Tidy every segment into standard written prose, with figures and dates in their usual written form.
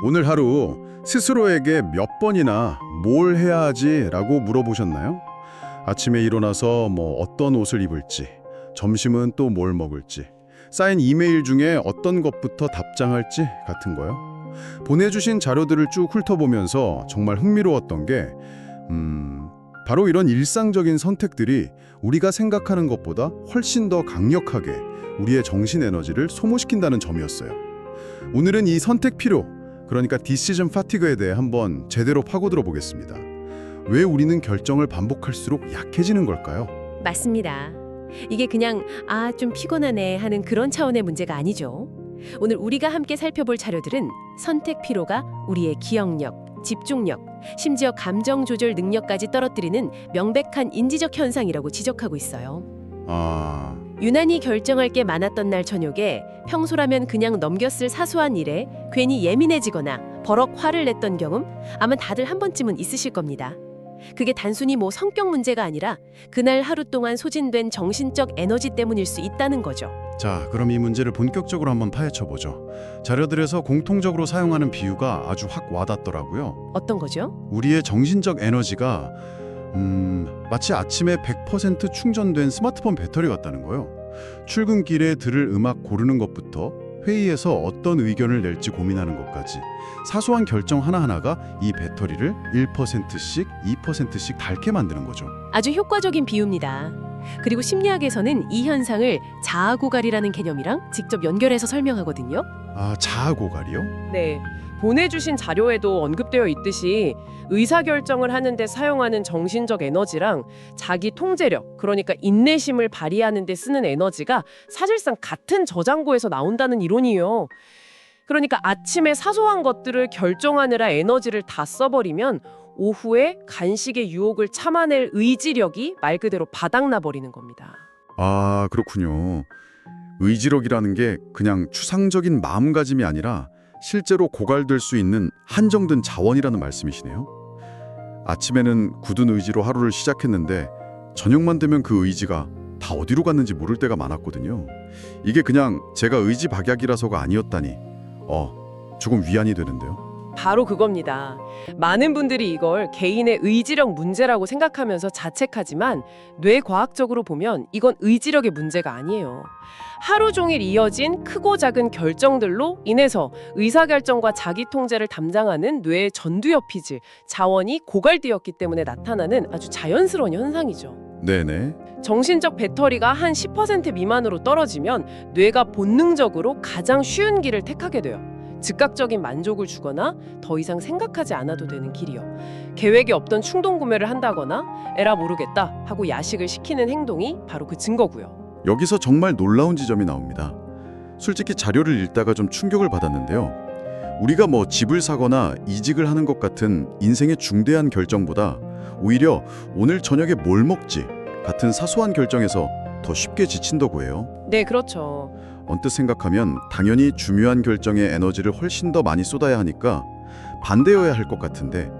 오늘 하루 스스로에게 몇 번이나 뭘 해야 하지? 라고 물어보셨나요? 아침에 일어나서 어떤 옷을 입을지, 점심은 또 뭘 먹을지, 쌓인 이메일 중에 어떤 것부터 답장할지 같은 거요. 보내주신 자료들을 쭉 훑어보면서 정말 흥미로웠던 게 바로 이런 일상적인 선택들이 우리가 생각하는 것보다 훨씬 더 강력하게 우리의 정신 에너지를 소모시킨다는 점이었어요. 오늘은 이 선택 피로, 그러니까 디시전 파티그에 대해 한번 제대로 파고들어 보겠습니다. 왜 우리는 결정을 반복할수록 약해지는 걸까요? 맞습니다. 이게 그냥 좀 피곤하네 하는 그런 차원의 문제가 아니죠. 오늘 우리가 함께 살펴볼 자료들은 선택 피로가 우리의 기억력, 집중력, 심지어 감정 조절 능력까지 떨어뜨리는 명백한 인지적 현상이라고 지적하고 있어요. 유난히 결정할 게 많았던 날 저녁에 평소라면 그냥 넘겼을 사소한 일에 괜히 예민해지거나 버럭 화를 냈던 경험 아마 다들 한 번쯤은 있으실 겁니다. 그게 단순히 성격 문제가 아니라 그날 하루 동안 소진된 정신적 에너지 때문일 수 있다는 거죠. 자, 그럼 이 문제를 본격적으로 한번 파헤쳐보죠. 자료들에서 공통적으로 사용하는 비유가 아주 확 와닿더라고요. 어떤 거죠? 우리의 정신적 에너지가 마치 아침에 100% 충전된 스마트폰 배터리 같다는 거예요. 출근길에 들을 음악 고르는 것부터 회의에서 어떤 의견을 낼지 고민하는 것까지 사소한 결정 하나하나가 이 배터리를 1%씩, 2%씩 닳게 만드는 거죠. 아주 효과적인 비유입니다. 그리고 심리학에서는 이 현상을 자아고갈이라는 개념이랑 직접 연결해서 설명하거든요. 자아고갈이요? 네, 보내주신 자료에도 언급되어 있듯이 의사결정을 하는데 사용하는 정신적 에너지랑 자기 통제력, 그러니까 인내심을 발휘하는 데 쓰는 에너지가 사실상 같은 저장고에서 나온다는 이론이에요. 그러니까 아침에 사소한 것들을 결정하느라 에너지를 다 써버리면 오후에 간식의 유혹을 참아낼 의지력이 말 그대로 바닥나버리는 겁니다. 그렇군요. 의지력이라는 게 그냥 추상적인 마음가짐이 아니라 실제로 고갈될 수 있는 한정된 자원이라는 말씀이시네요. 아침에는 굳은 의지로 하루를 시작했는데 저녁만 되면 그 의지가 다 어디로 갔는지 모를 때가 많았거든요. 이게 그냥 제가 의지박약이라서가 아니었다니 조금 위안이 되는데요. 바로 그겁니다. 많은 분들이 이걸 개인의 의지력 문제라고 생각하면서 자책하지만 뇌과학적으로 보면 이건 의지력의 문제가 아니에요. 하루 종일 이어진 크고 작은 결정들로 인해서 의사결정과 자기 통제를 담당하는 뇌의 전두엽피질, 자원이 고갈되었기 때문에 나타나는 아주 자연스러운 현상이죠. 네네. 정신적 배터리가 한 10% 미만으로 떨어지면 뇌가 본능적으로 가장 쉬운 길을 택하게 돼요. 즉각적인 만족을 주거나 더 이상 생각하지 않아도 되는 길이요. 계획이 없던 충동 구매를 한다거나 에라 모르겠다 하고 야식을 시키는 행동이 바로 그 증거고요. 여기서 정말 놀라운 지점이 나옵니다. 솔직히 자료를 읽다가 좀 충격을 받았는데요. 우리가 집을 사거나 이직을 하는 것 같은 인생의 중대한 결정보다 오히려 오늘 저녁에 뭘 먹지 같은 사소한 결정에서 더 쉽게 지친다고 해요. 네, 그렇죠. 언뜻 생각하면 당연히 중요한 결정에 에너지를 훨씬 더 많이 쏟아야 하니까 반대여야 할 것 같은데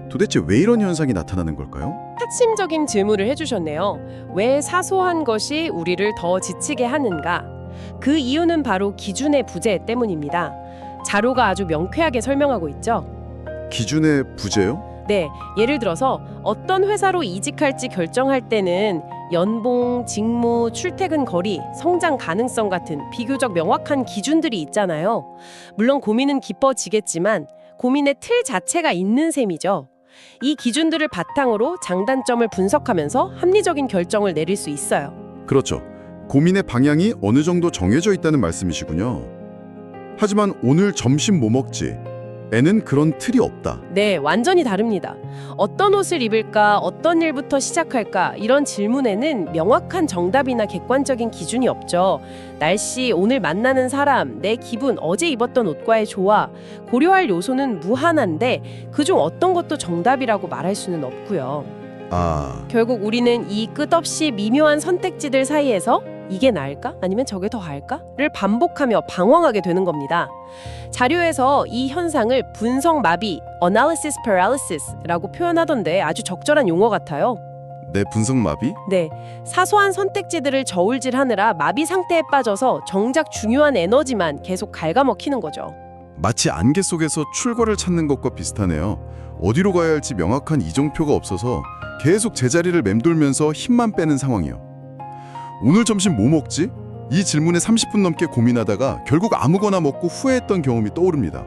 도대체 왜 이런 현상이 나타나는 걸까요? 핵심적인 질문을 해주셨네요. 왜 사소한 것이 우리를 더 지치게 하는가? 그 이유는 바로 기준의 부재 때문입니다. 자료가 아주 명쾌하게 설명하고 있죠. 기준의 부재요? 네, 예를 들어서 어떤 회사로 이직할지 결정할 때는 연봉, 직무, 출퇴근 거리, 성장 가능성 같은 비교적 명확한 기준들이 있잖아요. 물론 고민은 깊어지겠지만 고민의 틀 자체가 있는 셈이죠. 이 기준들을 바탕으로 장단점을 분석하면서 합리적인 결정을 내릴 수 있어요. 그렇죠. 고민의 방향이 어느 정도 정해져 있다는 말씀이시군요. 하지만 오늘 점심 뭐 먹지? 에는 그런 틀이 없다. 네, 완전히 다릅니다. 어떤 옷을 입을까, 어떤 일부터 시작할까 이런 질문에는 명확한 정답이나 객관적인 기준이 없죠. 날씨, 오늘 만나는 사람, 내 기분, 어제 입었던 옷과의 조화, 고려할 요소는 무한한데 그중 어떤 것도 정답이라고 말할 수는 없고요. 결국 우리는 이 끝없이 미묘한 선택지들 사이에서 이게 나을까? 아니면 저게 더 할까?를 반복하며 방황하게 되는 겁니다. 자료에서 이 현상을 분석 마비, analysis paralysis라고 표현하던데 아주 적절한 용어 같아요. 내 분석 마비? 네, 사소한 선택지들을 저울질하느라 마비 상태에 빠져서 정작 중요한 에너지만 계속 갉아먹히는 거죠. 마치 안개 속에서 출구를 찾는 것과 비슷하네요. 어디로 가야 할지 명확한 이정표가 없어서 계속 제자리를 맴돌면서 힘만 빼는 상황이요. 오늘 점심 뭐 먹지? 이 질문에 30분 넘게 고민하다가 결국 아무거나 먹고 후회했던 경험이 떠오릅니다.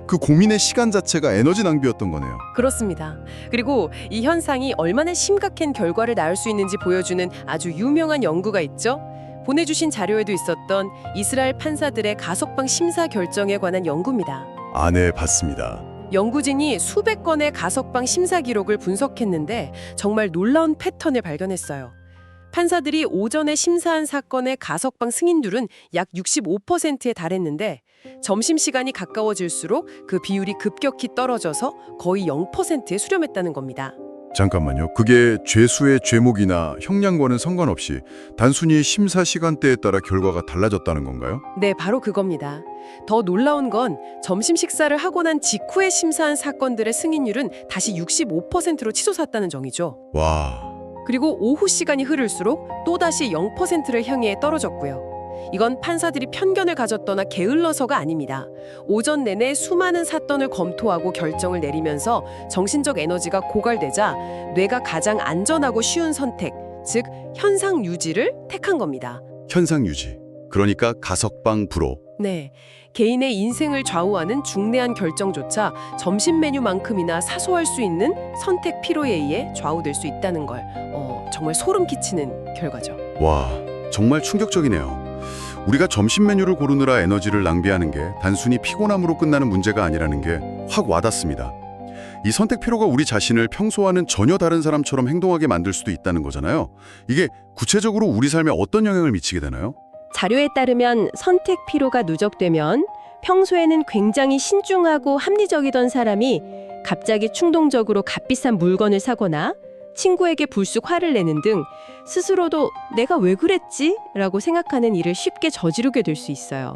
그 고민의 시간 자체가 에너지 낭비였던 거네요. 그렇습니다. 그리고 이 현상이 얼마나 심각한 결과를 낳을 수 있는지 보여주는 아주 유명한 연구가 있죠. 보내주신 자료에도 있었던 이스라엘 판사들의 가석방 심사 결정에 관한 연구입니다. 아, 네, 봤습니다. 연구진이 수백 건의 가석방 심사 기록을 분석했는데 정말 놀라운 패턴을 발견했어요. 판사들이 오전에 심사한 사건의 가석방 승인율은 약 65%에 달했는데 점심시간이 가까워질수록 그 비율이 급격히 떨어져서 거의 0%에 수렴했다는 겁니다. 잠깐만요. 그게 죄수의 죄목이나 형량과는 상관없이 단순히 심사 시간대에 따라 결과가 달라졌다는 건가요? 네, 바로 그겁니다. 더 놀라운 건 점심 식사를 하고 난 직후에 심사한 사건들의 승인율은 다시 65%로 치솟았다는 점이죠. 와, 그리고 오후 시간이 흐를수록 또다시 0%를 향해 떨어졌고요. 이건 판사들이 편견을 가졌거나 게을러서가 아닙니다. 오전 내내 수많은 사건을 검토하고 결정을 내리면서 정신적 에너지가 고갈되자 뇌가 가장 안전하고 쉬운 선택, 즉 현상 유지를 택한 겁니다. 현상 유지. 그러니까 가석방 불호. 네, 개인의 인생을 좌우하는 중대한 결정조차 점심 메뉴만큼이나 사소할 수 있는 선택 피로에 의해 좌우될 수 있다는 걸 정말 소름 끼치는 결과죠. 와, 정말 충격적이네요. 우리가 점심 메뉴를 고르느라 에너지를 낭비하는 게 단순히 피곤함으로 끝나는 문제가 아니라는 게 확 와닿습니다. 이 선택 피로가 우리 자신을 평소와는 전혀 다른 사람처럼 행동하게 만들 수도 있다는 거잖아요. 이게 구체적으로 우리 삶에 어떤 영향을 미치게 되나요? 자료에 따르면 선택 피로가 누적되면 평소에는 굉장히 신중하고 합리적이던 사람이 갑자기 충동적으로 값비싼 물건을 사거나 친구에게 불쑥 화를 내는 등 스스로도 내가 왜 그랬지? 라고 생각하는 일을 쉽게 저지르게 될 수 있어요.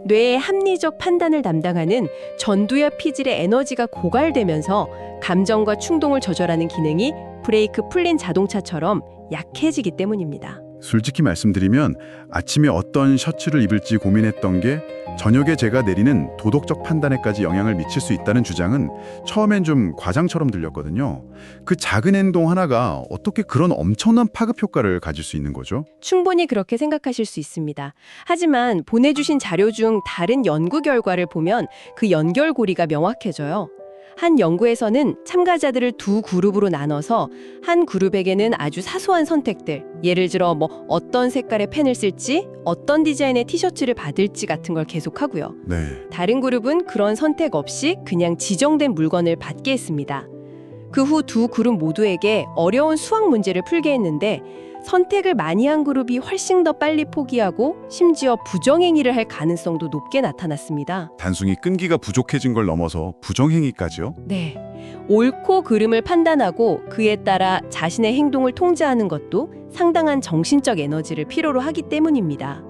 뇌의 합리적 판단을 담당하는 전두엽 피질의 에너지가 고갈되면서 감정과 충동을 조절하는 기능이 브레이크 풀린 자동차처럼 약해지기 때문입니다. 솔직히 말씀드리면 아침에 어떤 셔츠를 입을지 고민했던 게 저녁에 제가 내리는 도덕적 판단에까지 영향을 미칠 수 있다는 주장은 처음엔 좀 과장처럼 들렸거든요. 그 작은 행동 하나가 어떻게 그런 엄청난 파급 효과를 가질 수 있는 거죠? 충분히 그렇게 생각하실 수 있습니다. 하지만 보내주신 자료 중 다른 연구 결과를 보면 그 연결고리가 명확해져요. 한 연구에서는 참가자들을 두 그룹으로 나눠서 한 그룹에게는 아주 사소한 선택들, 예를 들어 어떤 색깔의 펜을 쓸지, 어떤 디자인의 티셔츠를 받을지 같은 걸 계속하고요. 네. 다른 그룹은 그런 선택 없이 그냥 지정된 물건을 받게 했습니다. 그 후 두 그룹 모두에게 어려운 수학 문제를 풀게 했는데 선택을 많이 한 그룹이 훨씬 더 빨리 포기하고 심지어 부정행위를 할 가능성도 높게 나타났습니다. 단순히 끈기가 부족해진 걸 넘어서 부정행위까지요? 네. 옳고 그름을 판단하고 그에 따라 자신의 행동을 통제하는 것도 상당한 정신적 에너지를 필요로 하기 때문입니다.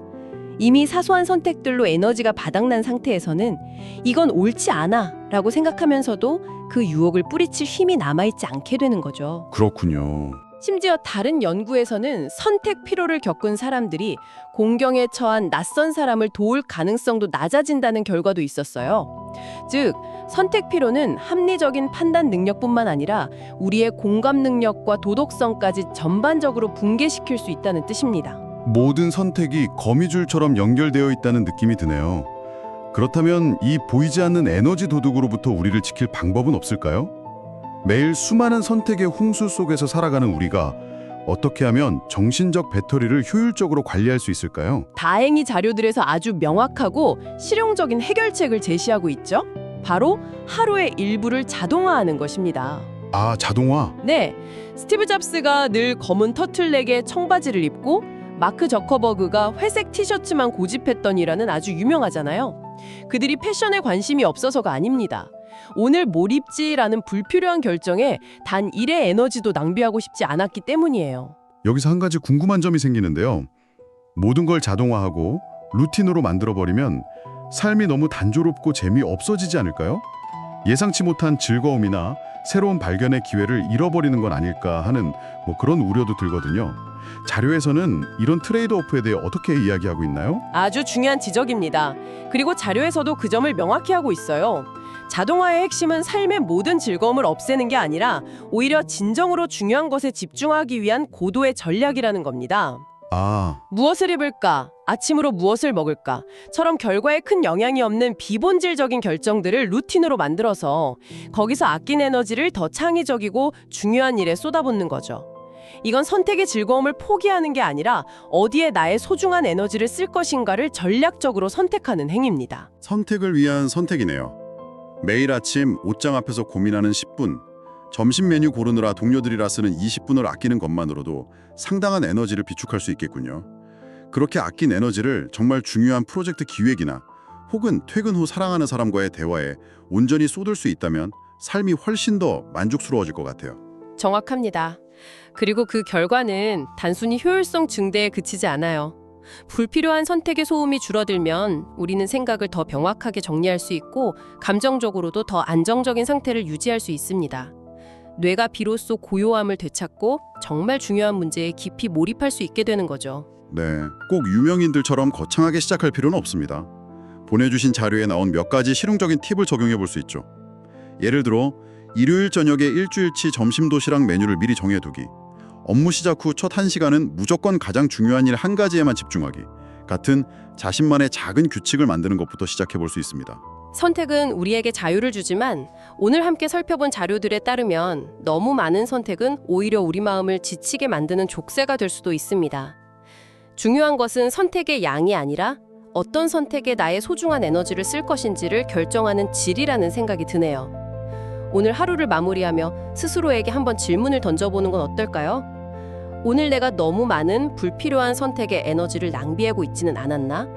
이미 사소한 선택들로 에너지가 바닥난 상태에서는 이건 옳지 않아 라고 생각하면서도 그 유혹을 뿌리칠 힘이 남아있지 않게 되는 거죠. 그렇군요. 심지어 다른 연구에서는 선택 피로를 겪은 사람들이 공경에 처한 낯선 사람을 도울 가능성도 낮아진다는 결과도 있었어요. 즉, 선택 피로는 합리적인 판단 능력뿐만 아니라 우리의 공감 능력과 도덕성까지 전반적으로 붕괴시킬 수 있다는 뜻입니다. 모든 선택이 거미줄처럼 연결되어 있다는 느낌이 드네요. 그렇다면 이 보이지 않는 에너지 도둑으로부터 우리를 지킬 방법은 없을까요? 매일 수많은 선택의 홍수 속에서 살아가는 우리가 어떻게 하면 정신적 배터리를 효율적으로 관리할 수 있을까요? 다행히 자료들에서 아주 명확하고 실용적인 해결책을 제시하고 있죠. 바로 하루의 일부를 자동화하는 것입니다. 아, 자동화? 네, 스티브 잡스가 늘 검은 터틀넥에 청바지를 입고 마크 저커버그가 회색 티셔츠만 고집했던 일화는 아주 유명하잖아요. 그들이 패션에 관심이 없어서가 아닙니다. 오늘 뭘 입지라는 불필요한 결정에 단 일의 에너지도 낭비하고 싶지 않았기 때문이에요. 여기서 한 가지 궁금한 점이 생기는데요. 모든 걸 자동화하고 루틴으로 만들어버리면 삶이 너무 단조롭고 재미없어지지 않을까요? 예상치 못한 즐거움이나 새로운 발견의 기회를 잃어버리는 건 아닐까 하는 그런 우려도 들거든요. 자료에서는 이런 트레이드오프에 대해 어떻게 이야기하고 있나요? 아주 중요한 지적입니다. 그리고 자료에서도 그 점을 명확히 하고 있어요. 자동화의 핵심은 삶의 모든 즐거움을 없애는 게 아니라 오히려 진정으로 중요한 것에 집중하기 위한 고도의 전략이라는 겁니다. 아, 무엇을 입을까? 아침으로 무엇을 먹을까?처럼 결과에 큰 영향이 없는 비본질적인 결정들을 루틴으로 만들어서 거기서 아낀 에너지를 더 창의적이고 중요한 일에 쏟아붓는 거죠. 이건 선택의 즐거움을 포기하는 게 아니라 어디에 나의 소중한 에너지를 쓸 것인가를 전략적으로 선택하는 행위입니다. 선택을 위한 선택이네요. 매일 아침 옷장 앞에서 고민하는 10분, 점심 메뉴 고르느라 동료들이라 쓰는 20분을 아끼는 것만으로도 상당한 에너지를 비축할 수 있겠군요. 그렇게 아낀 에너지를 정말 중요한 프로젝트 기획이나 혹은 퇴근 후 사랑하는 사람과의 대화에 온전히 쏟을 수 있다면 삶이 훨씬 더 만족스러워질 것 같아요. 정확합니다. 그리고 그 결과는 단순히 효율성 증대에 그치지 않아요. 불필요한 선택의 소음이 줄어들면 우리는 생각을 더 명확하게 정리할 수 있고 감정적으로도 더 안정적인 상태를 유지할 수 있습니다. 뇌가 비로소 고요함을 되찾고 정말 중요한 문제에 깊이 몰입할 수 있게 되는 거죠. 네, 꼭 유명인들처럼 거창하게 시작할 필요는 없습니다. 보내주신 자료에 나온 몇 가지 실용적인 팁을 적용해 볼 수 있죠. 예를 들어 일요일 저녁에 일주일치 점심 도시락 메뉴를 미리 정해두기, 업무 시작 후 첫 1시간은 무조건 가장 중요한 일 한 가지에만 집중하기 같은 자신만의 작은 규칙을 만드는 것부터 시작해 볼 수 있습니다. 선택은 우리에게 자유를 주지만 오늘 함께 살펴본 자료들에 따르면 너무 많은 선택은 오히려 우리 마음을 지치게 만드는 족쇄가 될 수도 있습니다. 중요한 것은 선택의 양이 아니라 어떤 선택에 나의 소중한 에너지를 쓸 것인지를 결정하는 질이라는 생각이 드네요. 오늘 하루를 마무리하며 스스로에게 한번 질문을 던져보는 건 어떨까요? 오늘 내가 너무 많은 불필요한 선택에 에너지를 낭비하고 있지는 않았나?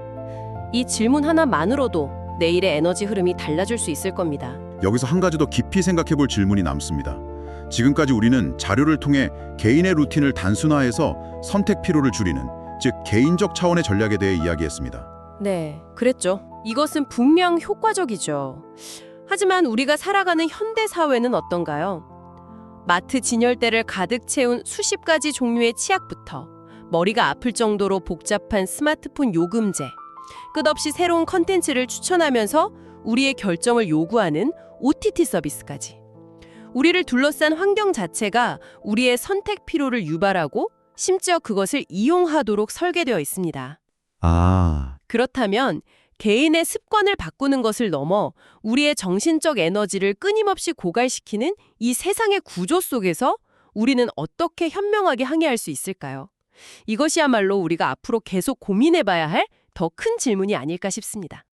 이 질문 하나만으로도 내일의 에너지 흐름이 달라질 수 있을 겁니다. 여기서 한 가지 더 깊이 생각해 볼 질문이 남습니다. 지금까지 우리는 자료를 통해 개인의 루틴을 단순화해서 선택 피로를 줄이는, 즉 개인적 차원의 전략에 대해 이야기했습니다. 네, 그랬죠. 이것은 분명 효과적이죠. 하지만 우리가 살아가는 현대 사회는 어떤가요? 마트 진열대를 가득 채운 수십 가지 종류의 치약부터 머리가 아플 정도로 복잡한 스마트폰 요금제, 끝없이 새로운 컨텐츠를 추천하면서 우리의 결정을 요구하는 OTT 서비스까지. 우리를 둘러싼 환경 자체가 우리의 선택 피로를 유발하고 심지어 그것을 이용하도록 설계되어 있습니다. 아, 그렇다면 개인의 습관을 바꾸는 것을 넘어 우리의 정신적 에너지를 끊임없이 고갈시키는 이 세상의 구조 속에서 우리는 어떻게 현명하게 항해할 수 있을까요? 이것이야말로 우리가 앞으로 계속 고민해봐야 할 더 큰 질문이 아닐까 싶습니다.